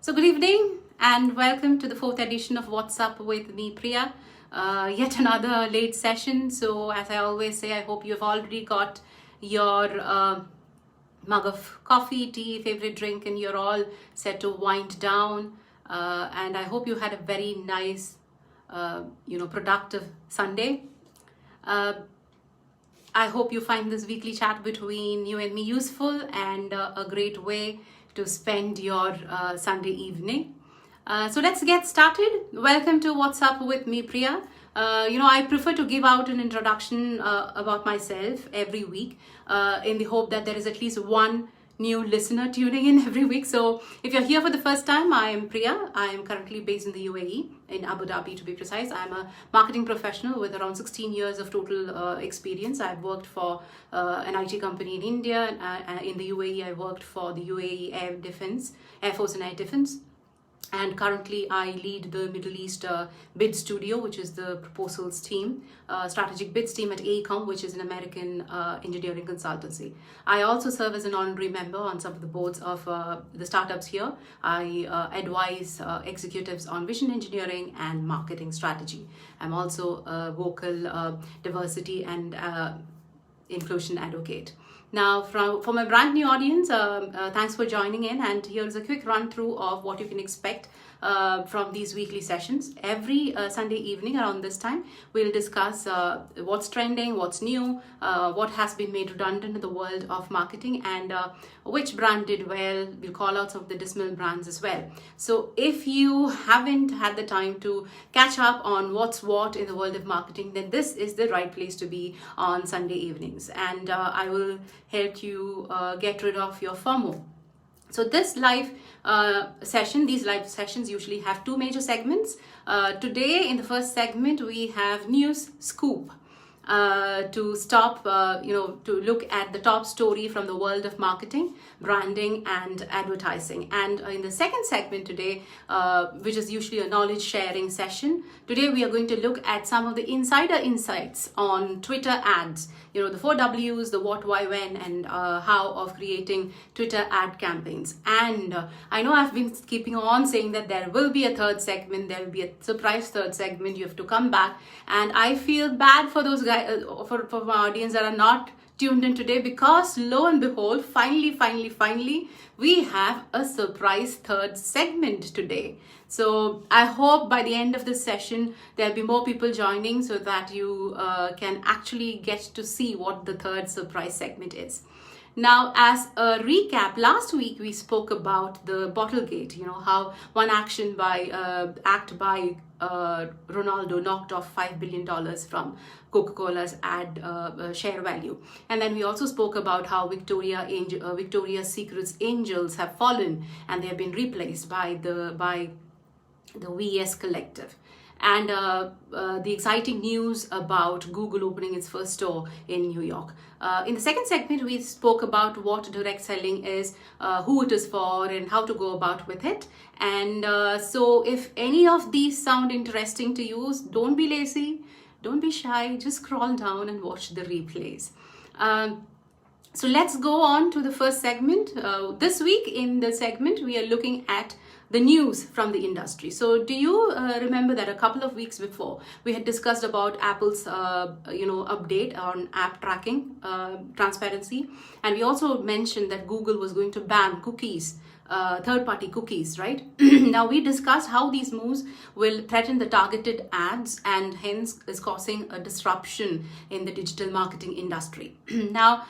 So good evening and welcome to the fourth edition of What's Up with me, Priya. Yet another late session. So as I always say, I hope you've already got your mug of coffee, tea, favorite drink, and you're all set to wind down. And I hope you had a very nice, productive Sunday. I hope you find this weekly chat between you and me useful and a great way to spend your Sunday evening. So let's get started. Welcome to What's Up with me, Priya. I prefer to give out an introduction about myself every week in the hope that there is at least one new listener tuning in every week. So if you're here for the first time, I am Priya. I am currently based in the UAE, in Abu Dhabi to be precise. I'm a marketing professional with around 16 years of total experience. I've worked for an IT company in India. In the UAE, I worked for the UAE Air Force and Air Defense. And currently I lead the Middle East bid studio, which is the proposals team, strategic bids team at AECOM, which is an American engineering consultancy. I also serve as an honorary member on some of the boards of the startups here. I advise executives on vision engineering and marketing strategy. I'm also a vocal diversity and inclusion advocate. Now, for my brand new audience, thanks for joining in, and here's a quick run through of what you can expect from these weekly sessions. Every Sunday evening around this time, we'll discuss what's trending, what's new, what has been made redundant in the world of marketing, and which brand did well. We'll call out some of the dismal brands as well. So if you haven't had the time to catch up on what's what in the world of marketing, then this is the right place to be on Sunday evenings, and I will help you get rid of your FOMO. So this live these live sessions usually have two major segments. Today in the first segment, we have news scoop. To look at the top story from the world of marketing, branding, and advertising. And in the second segment today, which is usually a knowledge sharing session, today we are going to look at some of the insider insights on Twitter ads. The 4 W's, the what, why, when, and how of creating Twitter ad campaigns. And I know I've been keeping on saying that there will be a third segment, there will be a surprise third segment. You have to come back. And I feel bad for those guys, for my audience that are not tuned in today, because lo and behold, finally, we have a surprise third segment today. So I hope by the end of this session, there'll be more people joining so that you can actually get to see what the third surprise segment is. Now, as a recap, last week we spoke about the Bottlegate, how one act by Ronaldo knocked off $5 billion from Coca-Cola's ad share value. And then we also spoke about how Victoria's Secret's angels have fallen and they have been replaced by the VS Collective. And the exciting news about Google opening its first store in New York. In the second segment, we spoke about what direct selling is, who it is for, and how to go about with it. And so if any of these sound interesting to you, don't be lazy, don't be shy, just scroll down and watch the replays. So let's go on to the first segment. This week in the segment, we are looking at the news from the industry. So do you remember that a couple of weeks before we had discussed about Apple's update on app tracking transparency, and we also mentioned that Google was going to ban cookies, third-party cookies, right? Now we discussed how these moves will threaten the targeted ads and hence is causing a disruption in the digital marketing industry. Now,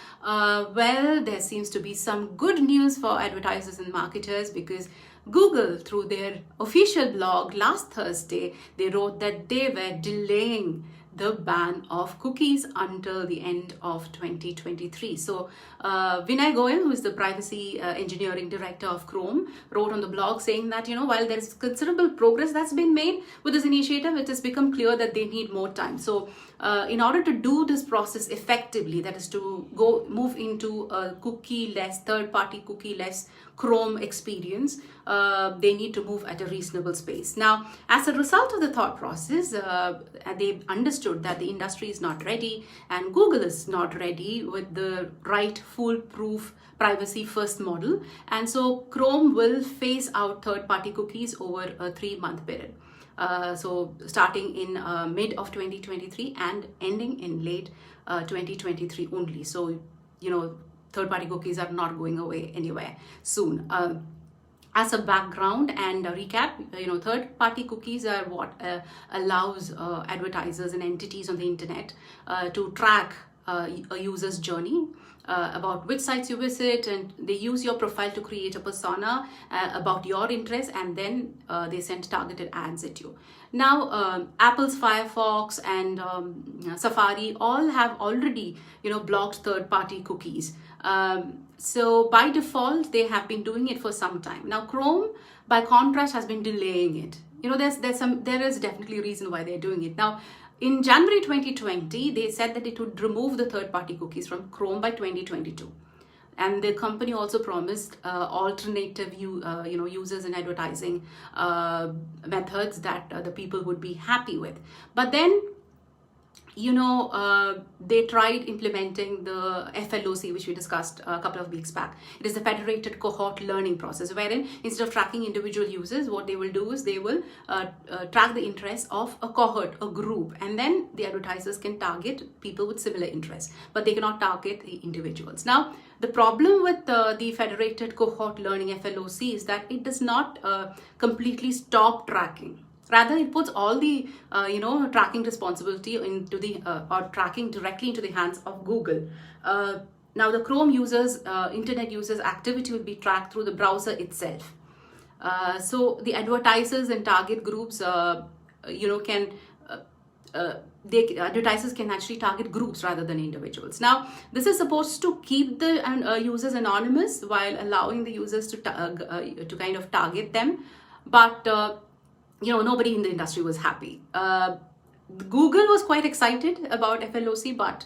there seems to be some good news for advertisers and marketers, because Google, through their official blog last Thursday, they wrote that they were delaying the ban of cookies until the end of 2023. So Vinay Goyal, who is the privacy engineering director of Chrome, wrote on the blog saying that, while there is considerable progress that's been made with this initiative, it has become clear that they need more time. So in order to do this process effectively, that is to move into a cookie-less, third-party cookie-less Chrome experience, they need to move at a reasonable pace. Now, as a result of the thought process, they understood that the industry is not ready and Google is not ready with the right foolproof privacy first model, and so Chrome will phase out third-party cookies over a 3-month period. So starting in mid of 2023 and ending in late 2023 only. So, third-party cookies are not going away anywhere soon. As a background and a recap, third-party cookies are what allows advertisers and entities on the internet to track a user's journey, about which sites you visit, and they use your profile to create a persona about your interests, and then they send targeted ads at you. Now, Apple's Firefox and Safari all have already, blocked third-party cookies. So by default, they have been doing it for some time. Now, Chrome, by contrast, has been delaying it. There is definitely a reason why they're doing it. Now, in January 2020, they said that it would remove the third-party cookies from Chrome by 2022. And the company also promised alternative users and advertising methods that the people would be happy with. But then, they tried implementing the FLOC, which we discussed a couple of weeks back. It is the federated cohort learning process, wherein instead of tracking individual users, what they will do is they will track the interests of a cohort, a group, and then the advertisers can target people with similar interests, but they cannot target the individuals. Now, the problem with the federated cohort learning FLOC is that it does not completely stop tracking. Rather, it puts all the tracking responsibility into the or tracking directly into the hands of Google. Now, the Chrome users, internet users' activity will be tracked through the browser itself. So the advertisers and target groups, advertisers can actually target groups rather than individuals. Now, this is supposed to keep the users anonymous while allowing the users to kind of target them, but nobody in the industry was happy. Google was quite excited about FLOC, but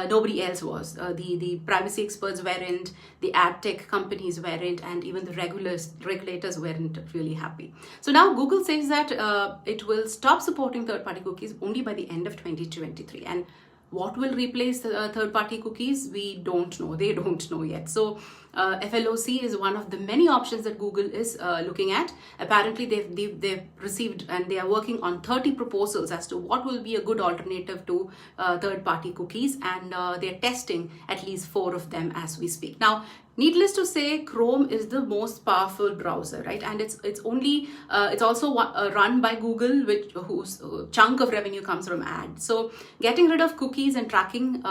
nobody else was. The privacy experts weren't, the ad tech companies weren't, and even the regulators weren't really happy. So now Google says that it will stop supporting third-party cookies only by the end of 2023. And what will replace the third-party cookies? We don't know. They don't know yet. So FLOC is one of the many options that Google is looking at. Apparently, they've received and they are working on 30 proposals as to what will be a good alternative to third-party cookies, and they're testing at least 4 of them as we speak. Now, needless to say, Chrome is the most powerful browser, right? And it's also run by Google, whose chunk of revenue comes from ads. So getting rid of cookies and tracking,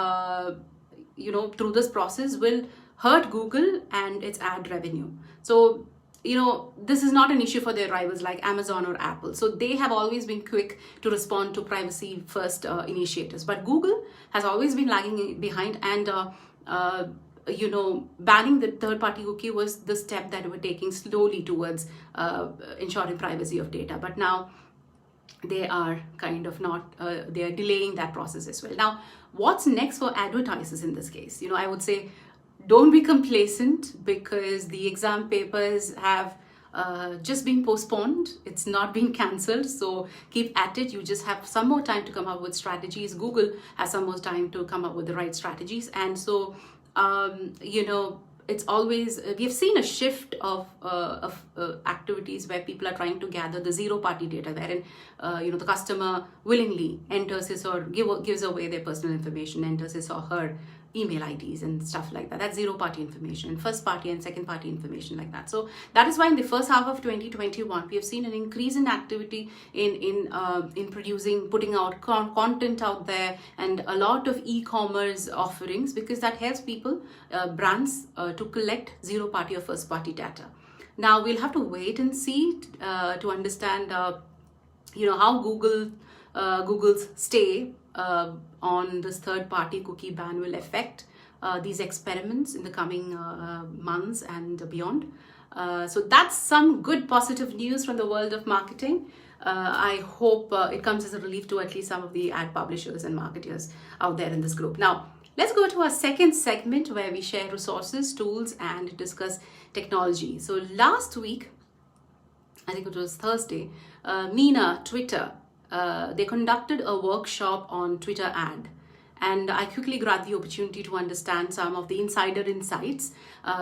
through this process will hurt Google and its ad revenue. So, this is not an issue for their rivals like Amazon or Apple. So they have always been quick to respond to privacy first initiatives. But Google has always been lagging behind, and banning the third-party cookie was the step that we're taking slowly towards ensuring privacy of data. But now they are kind of not, they are delaying that process as well. Now, what's next for advertisers in this case? I would say, don't be complacent, because the exam papers have just been postponed. It's not been cancelled. So keep at it. You just have some more time to come up with strategies. Google has some more time to come up with the right strategies. And so, it's always, we've seen a shift of activities where people are trying to gather the zero-party data, wherein, the customer willingly enters his or gives away their personal information, enters his or her email IDs and stuff like that. That's zero-party information, first-party and second-party information like that. So that is why in the first half of 2021, we have seen an increase in activity in putting out content out there, and a lot of e-commerce offerings, because that helps people, brands, to collect zero-party or first-party data. Now we'll have to wait and see to understand, how Google's stay on this third-party cookie ban will affect these experiments in the coming months and beyond. So that's some good positive news from the world of marketing. I hope it comes as a relief to at least some of the ad publishers and marketers out there in this group. Now, let's go to our second segment where we share resources, tools, and discuss technology. So last week, I think it was Thursday, Nina, Twitter, they conducted a workshop on Twitter ad. And I quickly grabbed the opportunity to understand some of the insider insights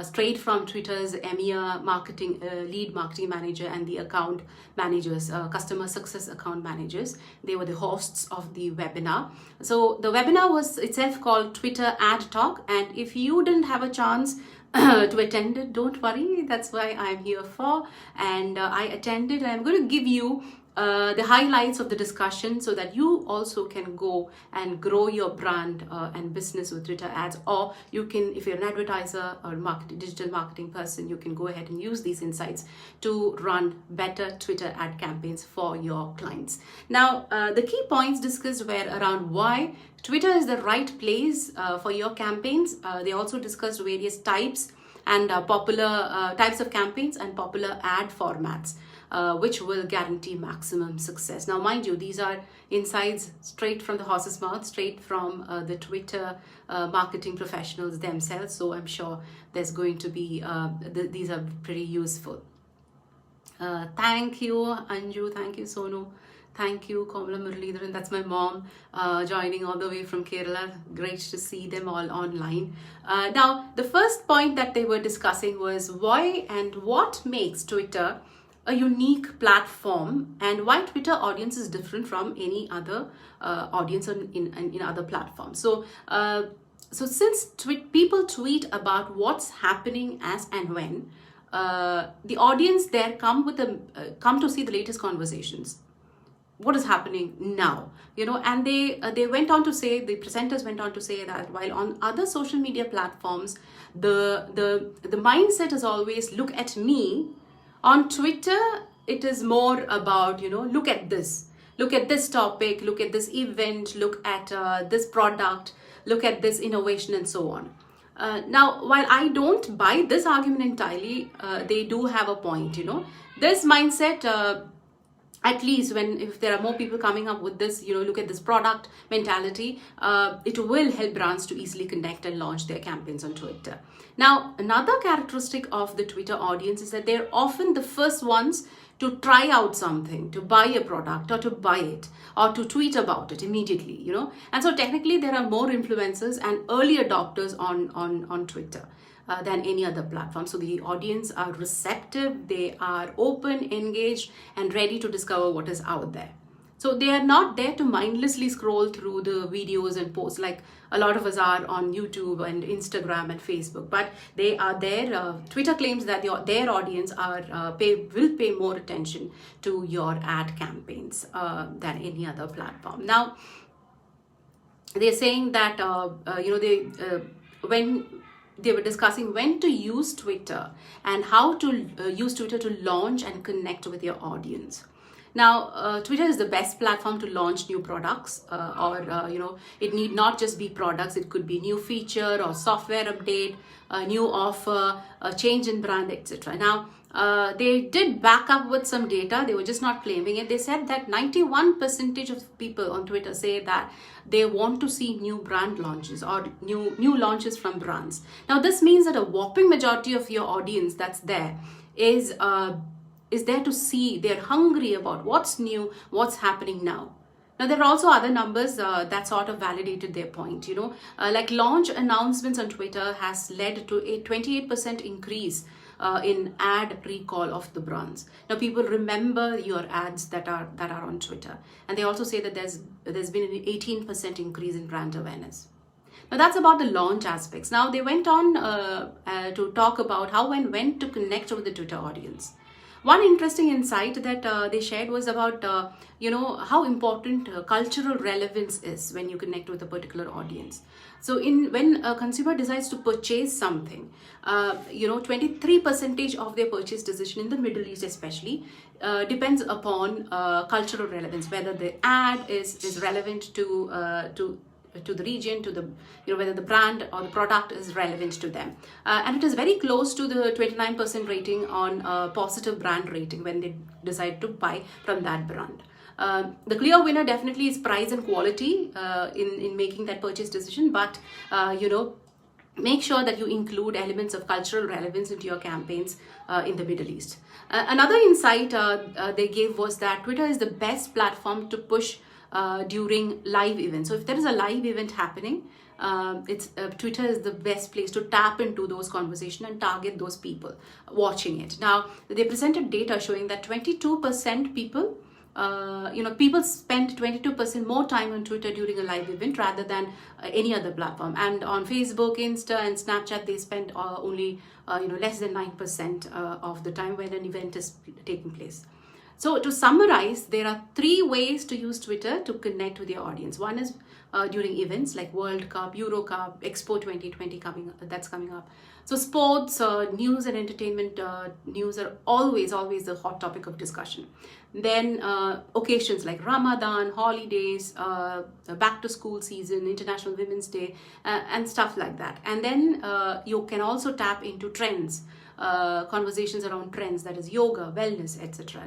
straight from Twitter's EMEA marketing lead marketing manager and the account managers, customer success account managers. They were the hosts of the webinar. So the webinar was itself called Twitter Ad Talk. And if you didn't have a chance to attend it, don't worry. That's why I'm here for. And I attended. I'm going to give you the highlights of the discussion so that you also can go and grow your brand and business with Twitter ads. Or you can, if you're an advertiser or digital marketing person, you can go ahead and use these insights to run better Twitter ad campaigns for your clients. Now, the key points discussed were around why Twitter is the right place for your campaigns. They also discussed various types and popular types of campaigns and popular ad formats, which will guarantee maximum success. Now, mind you, these are insights straight from the horse's mouth, straight from the Twitter marketing professionals themselves. So I'm sure there's going to be, these are pretty useful. Thank you, Anju. Thank you, Sonu. Thank you, Kamala Muralidharan. That's my mom joining all the way from Kerala. Great to see them all online. Now, the first point that they were discussing was why and what makes Twitter a unique platform and why Twitter audience is different from any other audience in other platforms. So, since people tweet about what's happening as and when, the audience there come to see the latest conversations. What is happening now, and they went on to say, the presenters went on to say that while on other social media platforms, the mindset is always look at me. On Twitter, it is more about, look at this topic, look at this event, look at this product, look at this innovation and so on. Now, while I don't buy this argument entirely, they do have a point, this mindset, at least if there are more people coming up with this, look at this product mentality, it will help brands to easily connect and launch their campaigns on Twitter. Now, another characteristic of the Twitter audience is that they're often the first ones to try out something, to buy a product or to buy it or to tweet about it immediately, And so technically there are more influencers and early adopters on Twitter than any other platform. So the audience are receptive, they are open, engaged, and ready to discover what is out there. So they are not there to mindlessly scroll through the videos and posts like a lot of us are on YouTube and Instagram and Facebook, but they are there. Twitter claims that their audience will pay more attention to your ad campaigns than any other platform. Now, they're saying that when they were discussing when to use Twitter and how to use Twitter to launch and connect with your audience. Now, Twitter is the best platform to launch new products it need not just be products. It could be new feature or software update, a new offer, a change in brand, etc. Now, they did back up with some data. They were just not claiming it. They said that 91% of people on Twitter say that they want to see new brand launches or new launches from brands. Now, this means that a whopping majority of your audience that's there is there to see. They're hungry about what's new, what's happening now. Now, there are also other numbers that sort of validated their point, like launch announcements on Twitter has led to a 28% increase in ad recall of the brands. Now, people remember your ads that are on Twitter. And they also say that there's been an 18% increase in brand awareness. Now, that's about the launch aspects. Now, they went on to talk about how and when to connect with the Twitter audience. One interesting insight that they shared was about, how important cultural relevance is when you connect with a particular audience. So when a consumer decides to purchase something, 23% of their purchase decision in the Middle East especially depends upon cultural relevance, whether the ad is relevant to to the region, to the, whether the brand or the product is relevant to them. And it is very close to the 29% rating on positive brand rating when they decide to buy from that brand. The clear winner definitely is price and quality in making that purchase decision, but make sure that you include elements of cultural relevance into your campaigns in the Middle East. Another insight they gave was that Twitter is the best platform to push during live events. So if there is a live event happening, Twitter is the best place to tap into those conversations and target those people watching it. Now, they presented data showing that 22% people people spend 22% more time on Twitter during a live event rather than any other platform. And on Facebook, Insta, and Snapchat, they spend only less than 9% of the time when an event is taking place. So to summarize, there are 3 ways to use Twitter to connect with your audience. One is during events like World Cup, Euro Cup, Expo 2020 that's coming up. So sports, news and entertainment news are always the hot topic of discussion. Then occasions like Ramadan, holidays, back to school season, International Women's Day, and stuff like that. And then you can also tap into trends, conversations around trends, that is yoga, wellness, etc.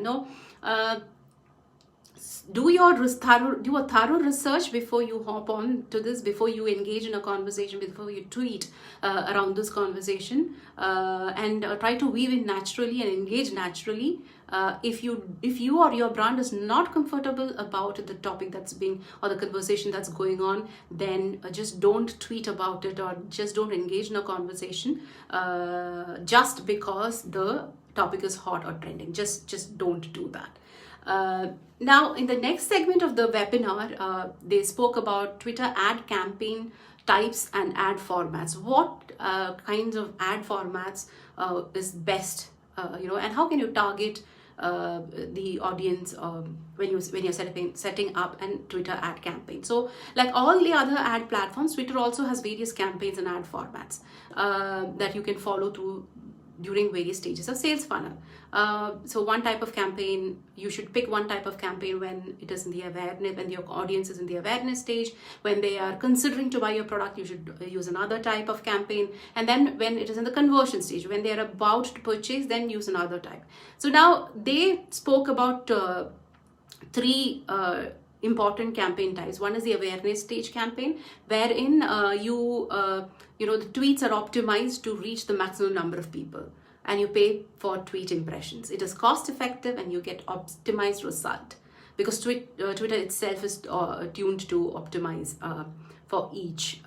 Do a thorough research before you hop on to this, before you engage in a conversation, before you tweet around this conversation, and try to weave in naturally and engage naturally. If you or your brand is not comfortable about the topic that's being, or the conversation that's going on, then just don't tweet about it, or just don't engage in a conversation just because the topic is hot or trending. Just don't do that. Now, in the next segment of the webinar, they spoke about Twitter ad campaign types and ad formats. What kinds of ad formats is best, and how can you target the audience when you're setting up an Twitter ad campaign. So like all the other ad platforms, Twitter also has various campaigns and ad formats that you can follow through during various stages of sales funnel. So one type of campaign, you should pick one type of campaign when it is in the awareness, when your audience is in the awareness stage. When they are considering to buy your product, you should use another type of campaign. And then when it is in the conversion stage, when they are about to purchase, then use another type. So now they spoke about 3 important campaign types. One is the awareness stage campaign, wherein the tweets are optimized to reach the maximum number of people, and you pay for tweet impressions. It is cost effective and you get optimized result because Twitter itself is tuned to optimize for each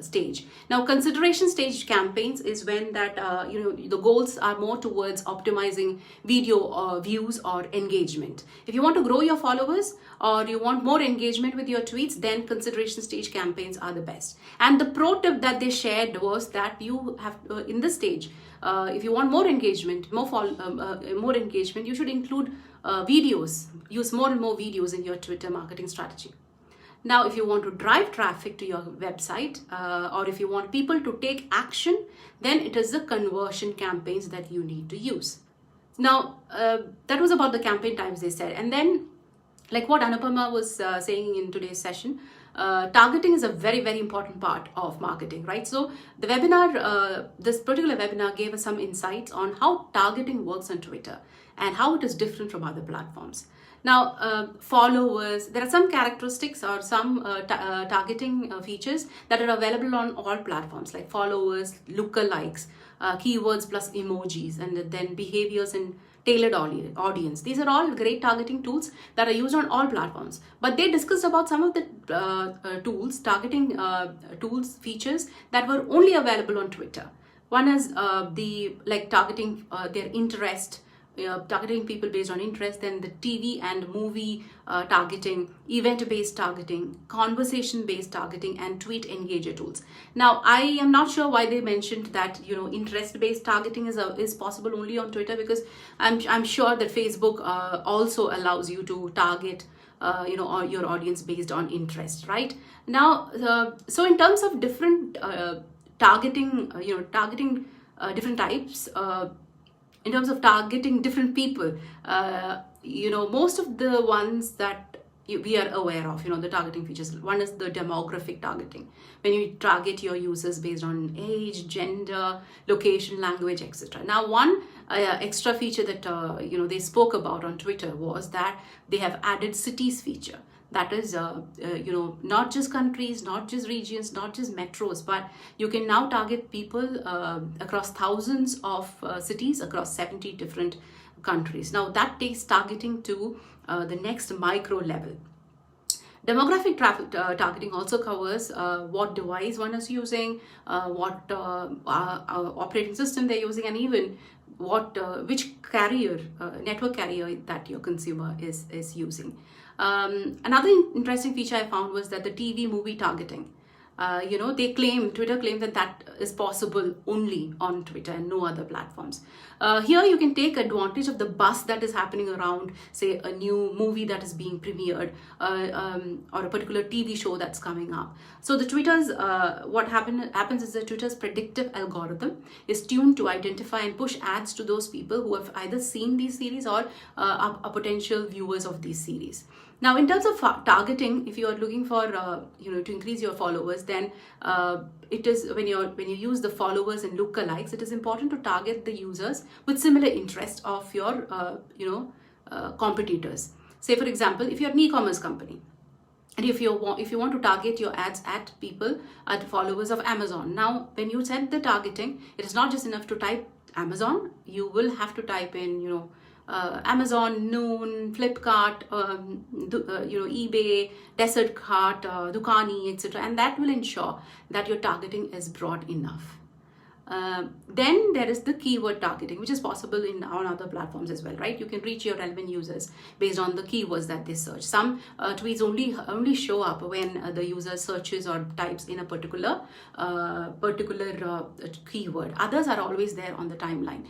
stage. Now, consideration stage campaigns is when that the goals are more towards optimizing video views or engagement. If you want to grow your followers or you want more engagement with your tweets, then consideration stage campaigns are the best. And the pro tip that they shared was that you have in this stage, if you want more engagement, more engagement, you should include videos. Use more and more videos in your Twitter marketing strategy. Now, if you want to drive traffic to your website or if you want people to take action, then it is the conversion campaigns that you need to use. Now, that was about the campaign types they said. And then, like what Anupama was saying in today's session, targeting is a very, very important part of marketing, right? So the webinar, this particular webinar gave us some insights on how targeting works on Twitter and how it is different from other platforms. Now, followers, there are some characteristics or some targeting features that are available on all platforms, like followers, lookalikes, keywords plus emojis, and then behaviors and tailored audience. These are all great targeting tools that are used on all platforms. But they discussed about some of the targeting tools, features that were only available on Twitter. One is targeting their interest, targeting people based on interest, then the TV and movie targeting, event-based targeting, conversation-based targeting, and tweet engager tools. Now, I am not sure why they mentioned that interest-based targeting is possible only on Twitter, because I'm sure that Facebook also allows you to target your audience based on interest, right? Now, so in terms of different targeting different types. In terms of targeting different people, most of the ones that we are aware of, the targeting features. One is the demographic targeting, when you target your users based on age, gender, location, language, etc. Now, one extra feature that they spoke about on Twitter was that they have added cities feature. That is, not just countries, not just regions, not just metros, but you can now target people across thousands of cities across 70 different countries. Now that takes targeting to the next micro level. Demographic targeting also covers what device one is using, what operating system they're using, and even which network carrier that your consumer is using. Another interesting feature I found was that the TV movie targeting. Twitter claimed that is possible only on Twitter and no other platforms. Here you can take advantage of the buzz that is happening around, say, a new movie that is being premiered, or a particular TV show that's coming up. So the Twitter's, what happens is that Twitter's predictive algorithm is tuned to identify and push ads to those people who have either seen these series or are potential viewers of these series. Now, in terms of targeting, if you are looking for to increase your followers, then it is when you use the followers and lookalikes, it is important to target the users with similar interest of your competitors. Say, for example, if you're an e-commerce company, and if you want to target your ads at people, at followers of Amazon. Now, when you set the targeting, it is not just enough to type Amazon. You will have to type in Amazon, Noon, Flipkart, eBay, Desert Cart, Dukani, etc. And that will ensure that your targeting is broad enough. Then there is the keyword targeting, which is possible on other platforms as well, right? You can reach your relevant users based on the keywords that they search. Some tweets only show up when the user searches or types in a particular keyword. Others are always there on the timeline.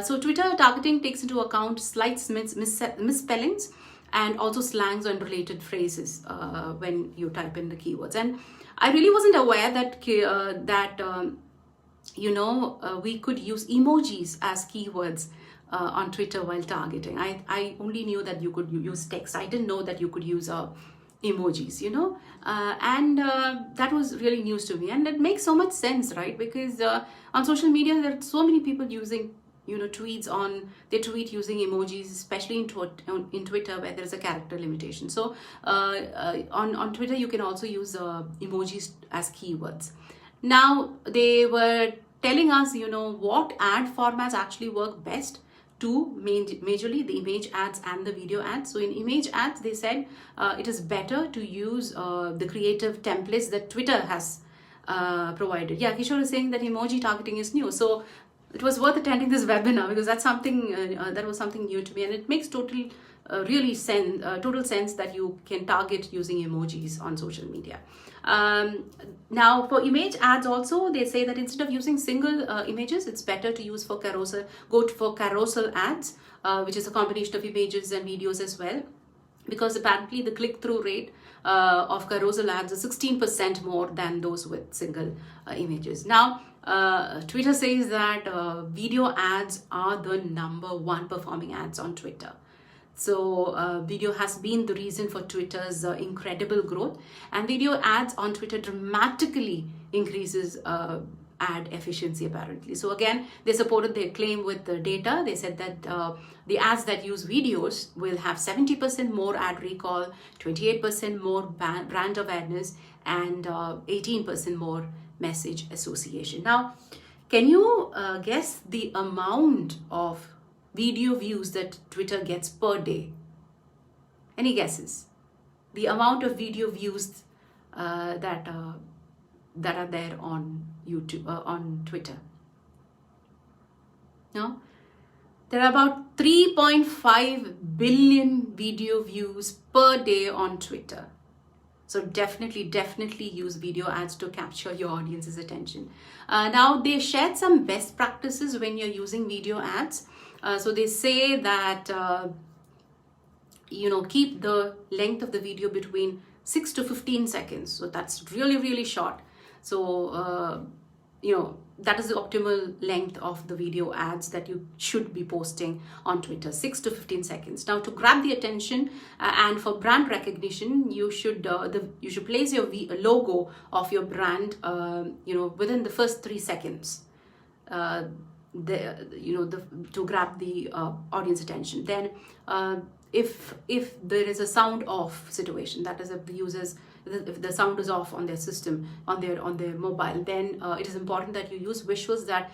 So Twitter targeting takes into account slight misspellings and also slangs and related phrases when you type in the keywords. And I really wasn't aware that we could use emojis as keywords on Twitter while targeting. I only knew that you could use text. I didn't know that you could use emojis, and that was really news to me. And it makes so much sense, right? Because on social media, there are so many people using tweets they tweet using emojis, especially in Twitter, where there's a character limitation. So on Twitter, you can also use emojis as keywords. Now, they were telling us, what ad formats actually work best to majorly the image ads and the video ads. So in image ads, they said it is better to use the creative templates that Twitter has provided. Yeah, Kishore is saying that emoji targeting is new. So it was worth attending this webinar because that's something that was something new to me, and it makes total sense that you can target using emojis on social media. Now, for image ads also, they say that instead of using single images, it's better to use go for carousel ads, which is a combination of images and videos as well, because apparently the click-through rate of carousel ads is 16% more than those with single images. Now, Twitter says that video ads are the #1 performing ads on Twitter. So video has been the reason for Twitter's incredible growth, and video ads on Twitter dramatically increases ad efficiency apparently. So again, they supported their claim with the data. They said that the ads that use videos will have 70% more ad recall, 28% more brand awareness, and 18% more message association. Now, can you guess the amount of video views that Twitter gets per day? Any guesses? The amount of video views that are there on YouTube, on Twitter? No? There are about 3.5 billion video views per day on Twitter. So definitely use video ads to capture your audience's attention. Now, they shared some best practices when you're using video ads. So they say that, keep the length of the video between 6 to 15 seconds. So that's really short. So, that is the optimal length of the video ads that you should be posting on Twitter, 6 to 15 seconds. Now, to grab the attention and for brand recognition, you should place your logo of your brand within the first 3 seconds. To grab the audience attention. Then if there is a sound off situation, that is if the sound is off on their system, on their mobile, then it is important that you use visuals that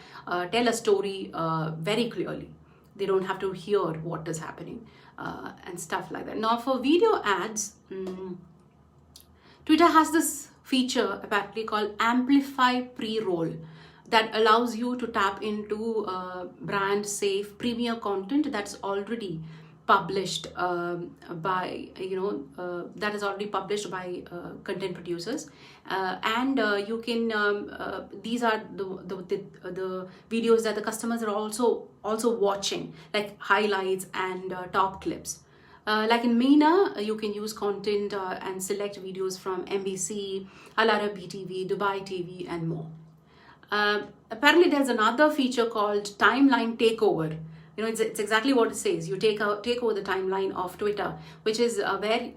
tell a story very clearly. They don't have to hear what is happening and stuff like that. Now, for video ads, Twitter has this feature apparently called amplify preroll that allows you to tap into brand safe premier content that's already published by content producers, and you can these are the videos that the customers are also watching, like highlights and top clips. Like in MENA, you can use content and select videos from NBC, Al Arabi TV, Dubai TV, and more. Apparently, there's another feature called timeline takeover. It's exactly what it says. You take over the timeline of Twitter, which is where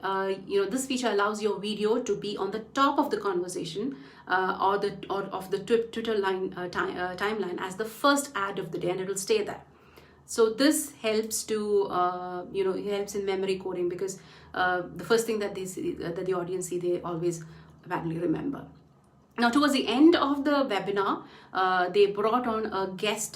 this feature allows your video to be on the top of the conversation or of the Twitter timeline as the first ad of the day, and it will stay there. So this helps to helps in memory coding, because the first thing that they see, that the audience see, they always badly remember. Now, towards the end of the webinar, they brought on a guest,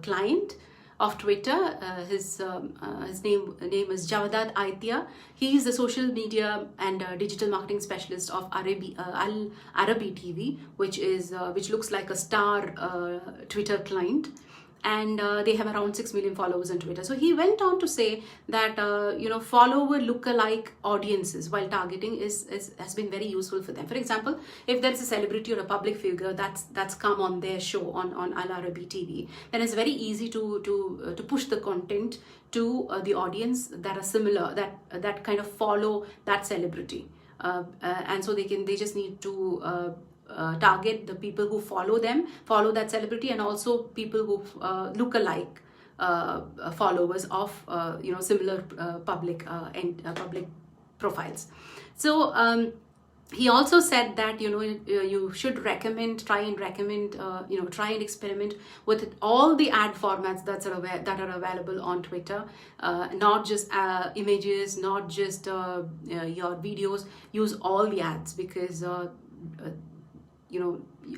client of Twitter. His name is Javadat Aitia. He is the social media and digital marketing specialist of Al Arabi TV, which looks like a star Twitter client. And they have around 6 million followers on Twitter. So he went on to say that follower lookalike audiences while targeting has been very useful for them. For example, if there is a celebrity or a public figure that's come on their show on Al Arabi TV, then it's very easy to push the content to the audience that are similar, that kind of follow that celebrity, and so they just need to target the people who follow that celebrity, and also people who look alike followers of similar public profiles. So he also said that you should try and experiment with all the ad formats that are available on Twitter, not just images, not just your videos. Use all the ads, because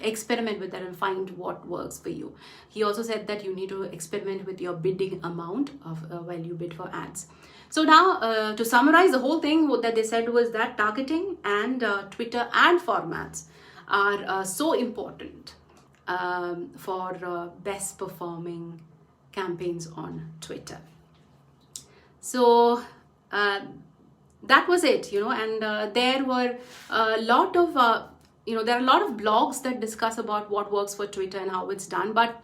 experiment with that and find what works for you. He also said that you need to experiment with your bidding amount while you bid for ads. So now, to summarize the whole thing, what that they said was that targeting and Twitter ad formats are so important for best performing campaigns on Twitter. So that was it, and there were a lot of there are a lot of blogs that discuss about what works for Twitter and how it's done. But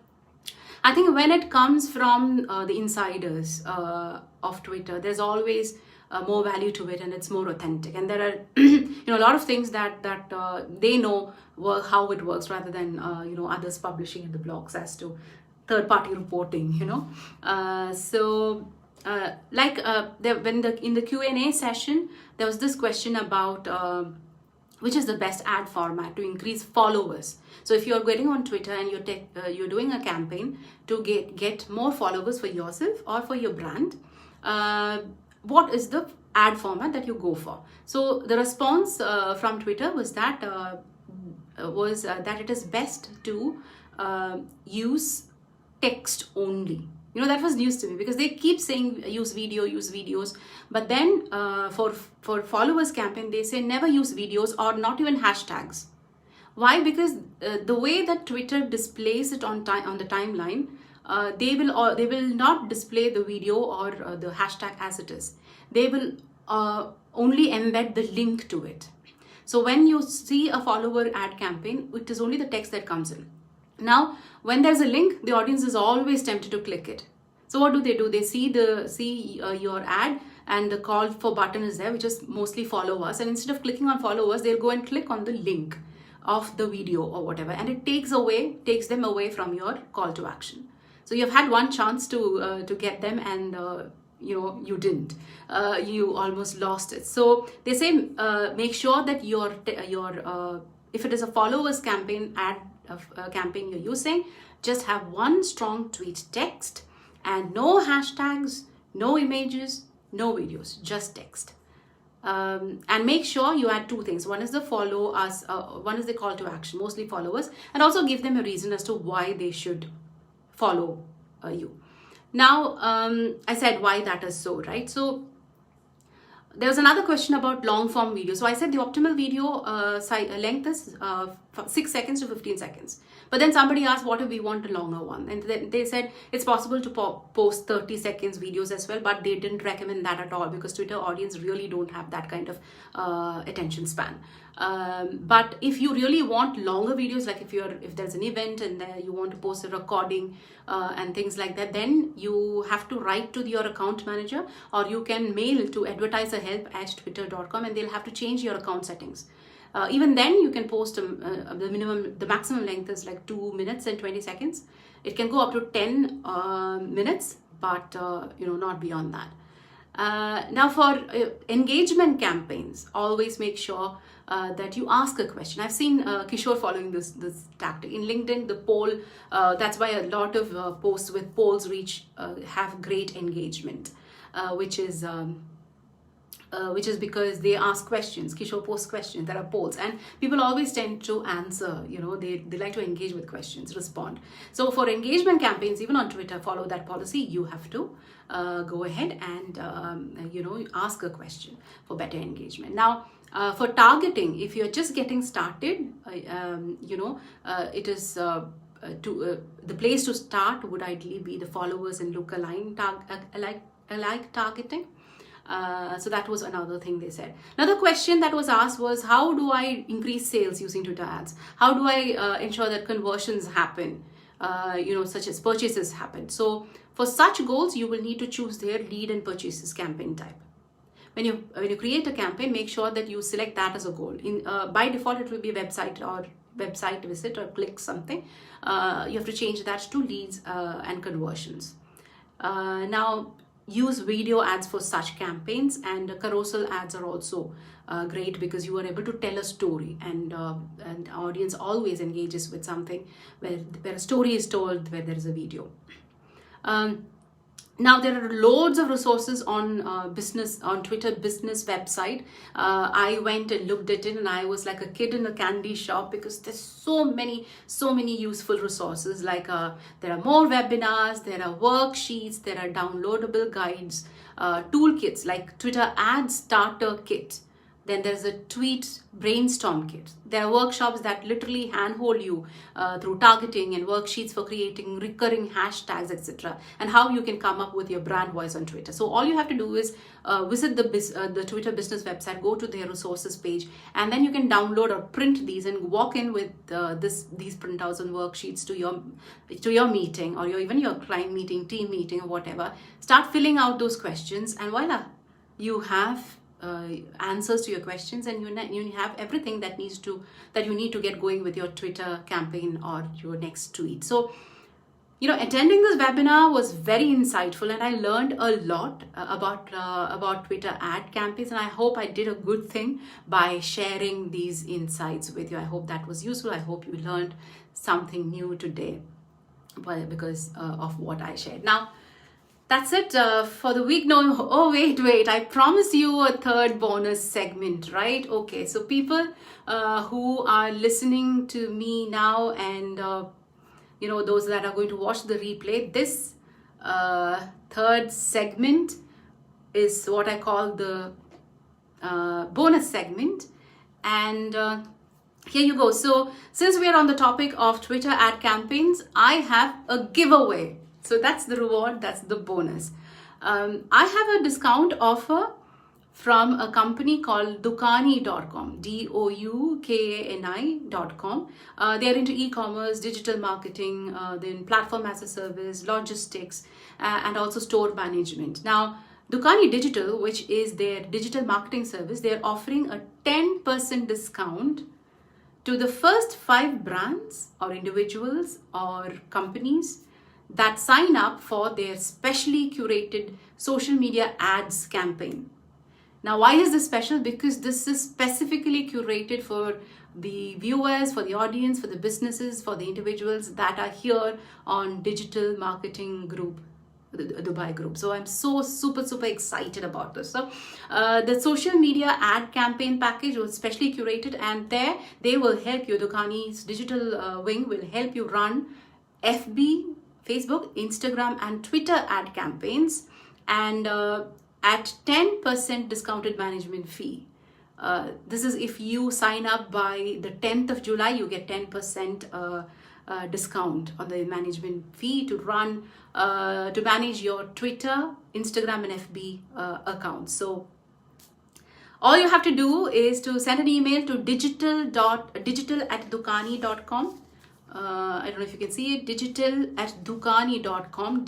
I think when it comes from the insiders of Twitter, there's always more value to it, and it's more authentic. And there are a lot of things that they know how it works, rather than others publishing in the blogs as to third-party reporting. In the Q&A session, there was this question about which is the best ad format to increase followers. So if you're getting on Twitter and you're doing a campaign to get more followers for yourself or for your brand, what is the ad format that you go for? So the response from Twitter was that it is best to use text only. That was news to me, because they keep saying use videos, but then for followers campaign, they say never use videos or not even hashtags. Why? Because the way that Twitter displays it on the timeline, they will not display the video or the hashtag as it is. They will only embed the link to it. So when you see a follower ad campaign, it is only the text that comes in. Now, when there's a link, the audience is always tempted to click it. So what do? They see your ad, and the call for button is there, which is mostly follow us. And instead of clicking on follow us, they'll go and click on the link of the video or whatever, and it takes them away from your call to action. So you've had one chance to get them, and you didn't. You almost lost it. So they say make sure that your if it is a followers campaign campaign you're using, just have one strong tweet text and no hashtags, no images, no videos, just text. And make sure you add two things. One is the follow us, one is the call to action, mostly followers, and also give them a reason as to why they should follow you. Now, I said why that is so, right? So there was another question about long form video. So I said the optimal video length is 6 seconds to 15 seconds. But then somebody asked, what if we want a longer one? And then they said it's possible to post 30 seconds videos as well, but they didn't recommend that at all because Twitter audience really don't have that kind of attention span. But if you really want longer videos, like if there's an event and you want to post a recording and things like that, then you have to write to your account manager, or you can mail to advertiserhelp@twitter.com, and they'll have to change your account settings. Even then, you can post the maximum length is like 2 minutes and 20 seconds. It can go up to 10 minutes, but not beyond that. Now for engagement campaigns, always make sure that you ask a question. I've seen Kishore following this tactic. In LinkedIn, the poll, that's why a lot of posts with polls have great engagement, which is because they ask questions. Kishore posts questions, there are polls, and people always tend to answer. They like to engage with questions, respond. So for engagement campaigns, even on Twitter, follow that policy. You have to go ahead and ask a question for better engagement. Now for targeting, if you're just getting started, it is the place to start would ideally be the followers and look-alike targeting. So that was another thing they said. Another question that was asked was, how do I increase sales using Twitter ads? How do I ensure that conversions happen, such as purchases happen? So for such goals, you will need to choose their lead and purchases campaign type. When you create a campaign, make sure that you select that as a goal. By default, it will be a website visit or click something. You have to change that to leads and conversions. Now, use video ads for such campaigns, and carousel ads are also great because you are able to tell a story, and audience always engages with something where a story is told, where there is a video. Now there are loads of resources on Twitter business website. I went and looked at it, and I was like a kid in a candy shop because there's so many useful resources. Like there are more webinars, there are worksheets, there are downloadable guides, toolkits like Twitter Ad Starter Kit. Then there's a tweet brainstorm kit. There are workshops that literally handhold you through targeting, and worksheets for creating recurring hashtags, etc., and how you can come up with your brand voice on Twitter. So all you have to do is visit the Twitter business website, go to their resources page, and then you can download or print these and walk in with these printouts and worksheets to your meeting, or even your client meeting, team meeting, or whatever. Start filling out those questions, and voila, you have answers to your questions, and you have everything that you need to get going with your Twitter campaign or your next tweet. So attending this webinar was very insightful, and I learned a lot about Twitter ad campaigns, and I hope I did a good thing by sharing these insights with you. I hope that was useful. I hope you learned something new today because of what I shared. Now, that's it for the week. No, oh wait, I promised you a third bonus segment, right? Okay, so people who are listening to me now, and those that are going to watch the replay, this third segment is what I call the bonus segment. And here you go. So since we are on the topic of Twitter ad campaigns, I have a giveaway. So that's the reward, that's the bonus. I have a discount offer from a company called Dukani.com, DOUKANI.com. They are into e-commerce, digital marketing, then platform as a service, logistics, and also store management. Now, Dukani Digital, which is their digital marketing service, they're offering a 10% discount to the first 5 brands or individuals or companies that sign up for their specially curated social media ads campaign. Now, why is this special? Because this is specifically curated for the viewers, for the audience, for the businesses, for the individuals that are here on Digital Marketing Group, the Dubai group. So I'm so super excited about this. So the social media ad campaign package was specially curated, and there they will help you. Dukani's digital wing will help you run FB, Facebook, Instagram, and Twitter ad campaigns, and at 10% discounted management fee. This is if you sign up by the 10th of July, you get 10% discount on the management fee to run, to manage your Twitter, Instagram, and FB accounts. So all you have to do is to send an email to digital@dukani.com. I don't know if you can see it, digital@dukani.com,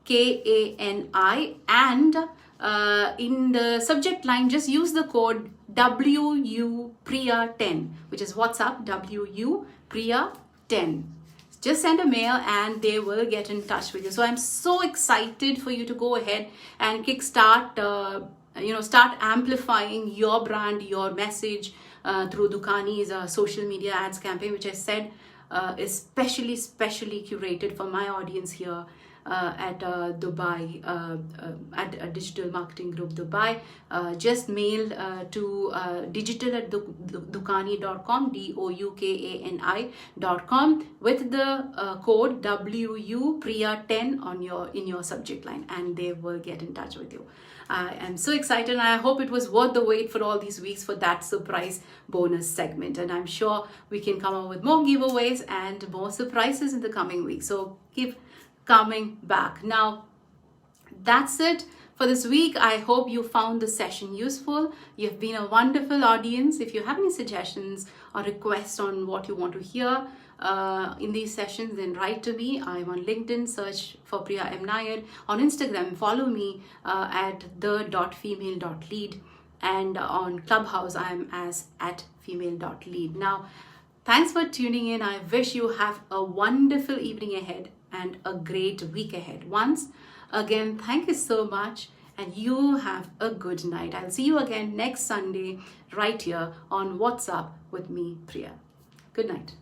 DOUKANI, and in the subject line, just use the code WU-PRIYA10, which is WhatsApp, WU-PRIYA10. Just send a mail and they will get in touch with you. So I'm so excited for you to go ahead and kickstart, start amplifying your brand, your message through Dukani's social media ads campaign, which I said is specially curated for my audience here at Dubai, at Digital Marketing Group Dubai. Just mail to digital@dukani.com, DOUKANI.com, with the code WU-PRIYA10 in your subject line, and they will get in touch with you. I am so excited, and I hope it was worth the wait for all these weeks for that surprise bonus segment. And I'm sure we can come up with more giveaways and more surprises in the coming weeks. So keep coming back. Now, that's it for this week. I hope you found the session useful. You've been a wonderful audience. If you have any suggestions or requests on what you want to hear in these sessions, then write to me. I'm on LinkedIn, search for Priya M. Nair. On Instagram, follow me at the.female.lead. And on Clubhouse, I'm as @female.lead. Now, thanks for tuning in. I wish you have a wonderful evening ahead and a great week ahead. Once again, thank you so much, and you have a good night. I'll see you again next Sunday right here on WhatsApp with me, Priya. Good night.